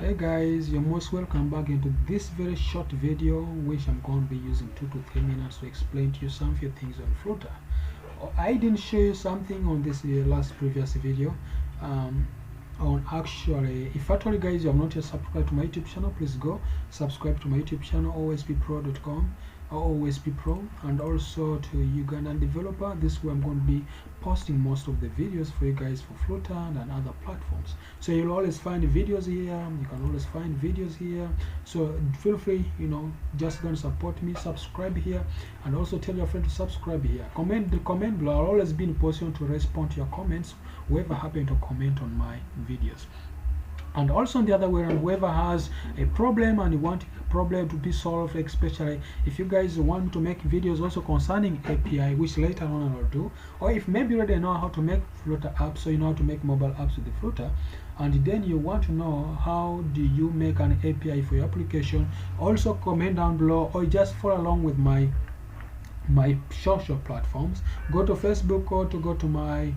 Hey guys, you're most welcome back into this very short video which I'm going to be using 2 to 3 minutes to explain to you some few things on Flutter. I didn't show you something on this previous video on actually, if actually guys you have not yet subscribed to my YouTube channel, please go subscribe to my YouTube channel osppro.com or OSPPro, and also to Ugandan developer. This is where I'm going to be posting most of the videos for you guys for Flutter and other platforms. So you'll always find videos here, you can always find videos here, so feel free, just go and support me, subscribe here, and also tell your friend to subscribe here. Comment below. I'll always be in position to respond to your comments, whoever happen to comment on my videos. And also on the other way around, whoever has a problem and you want a problem to be solved, especially if you guys want to make videos also concerning API, which later on I'll do, or if maybe you already know how to make Flutter apps, so you know how to make mobile apps with the Flutter, and then you want to know how do you make an API for your application, also comment down below, or just follow along with my social platforms. Go to Facebook or to go to my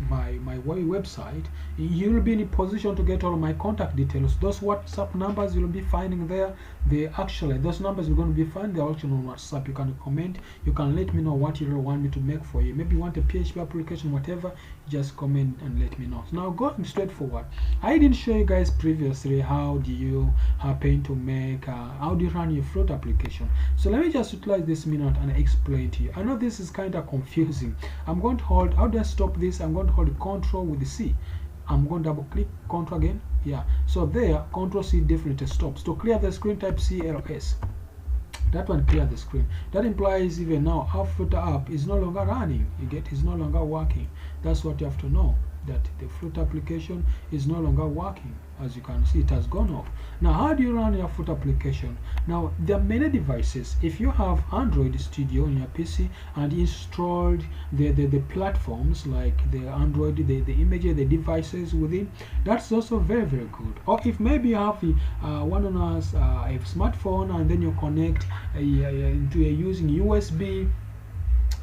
my website. You will be in a position to get all of my contact details. Those WhatsApp numbers you'll be finding there, those numbers you're going to be finding, they're also on WhatsApp. You can comment, you can let me know what you really want me to make for you. Maybe you want a PHP application, whatever, just comment and let me know. So now going straight forward, I didn't show you guys previously how do you happen to make how do you run your Flutter application. So let me just utilize this minute and explain to you. I know this is kind of confusing. I'm going to hold, how do I stop this? I'm going to hold Control with the C. I'm going to double click Control again. Yeah, so there Control C definitely stops. To clear the screen, type CLS. That one clear the screen. That implies even now our Flutter app is no longer running. You get, it's no longer working. That's what you have to know, that the Flutter application is no longer working. As you can see, it has gone off. Now how do you run your Flutter application? Now there are many devices. If you have Android Studio on your PC and installed the platforms like the Android, the images, the devices within, that's also very good. Or if maybe you have one on a smartphone and then you connect using USB,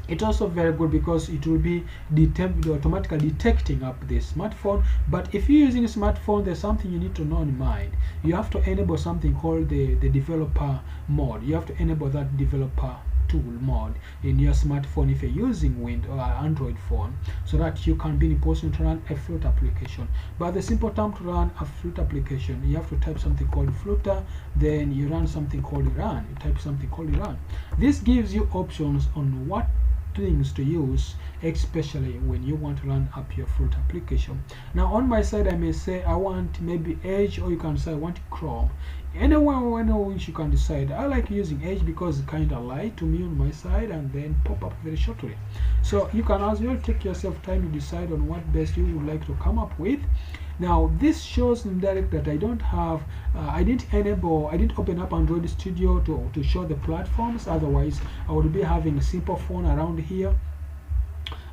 it's also very good because it will be automatically detecting up the smartphone. But if you're using a smartphone, there's something you need to know in mind. You have to enable something called the developer mode. You have to enable that developer tool mode in your smartphone if you're using Windows or Android phone, so that you can be in a position to run a Flutter application. But the simple term to run a Flutter application, you have to type something called Flutter, then you run something called run. You type something called run. This gives you options on what things to use, especially when you want to run up your Flutter application. Now on my side, I may say I want maybe Edge, or you can say I want Chrome. Anywhere which you can decide. I like using Edge because it's kind of light to me on my side and then pop up very shortly. So you can as well take yourself time to decide on what best you would like to come up with. Now this shows in direct that I don't have, I didn't open up Android Studio to show the platforms. Otherwise I would be having a simple phone around here.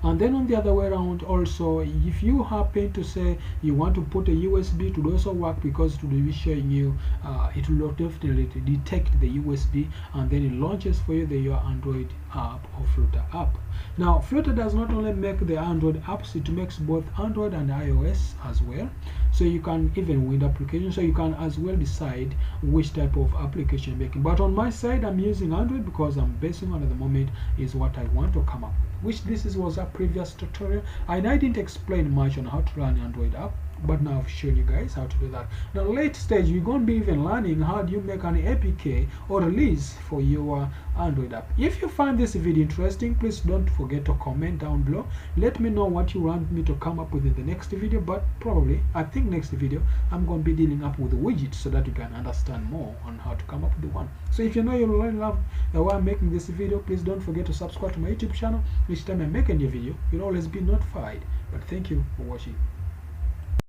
And then on the other way around also, if you happen to say you want to put a USB, to also work because it will be showing you, it will definitely detect the USB and then it launches for you your Android app or Flutter app. Now Flutter does not only make the Android apps, it makes both Android and iOS as well. So you can even Windows applications, so you can as well decide which type of application you're making. But on my side, I'm using Android because I'm basing on at the moment is what I want to come up with, which was a previous tutorial, and I didn't explain much on how to run Android app, but now I've shown you guys how to do that. Now late stage, you're going to be even learning how do you make an APK or release for your Android app. If you find this video interesting, please don't forget to comment down below. Let me know what you want me to come up with in the next video, but probably I think next video I'm going to be dealing up with the widgets so that you can understand more on how to come up with the one. So if you know you really love the way I'm making this video, please don't forget to subscribe to my YouTube channel. Each time I make a new video, you'll always be notified. But thank you for watching.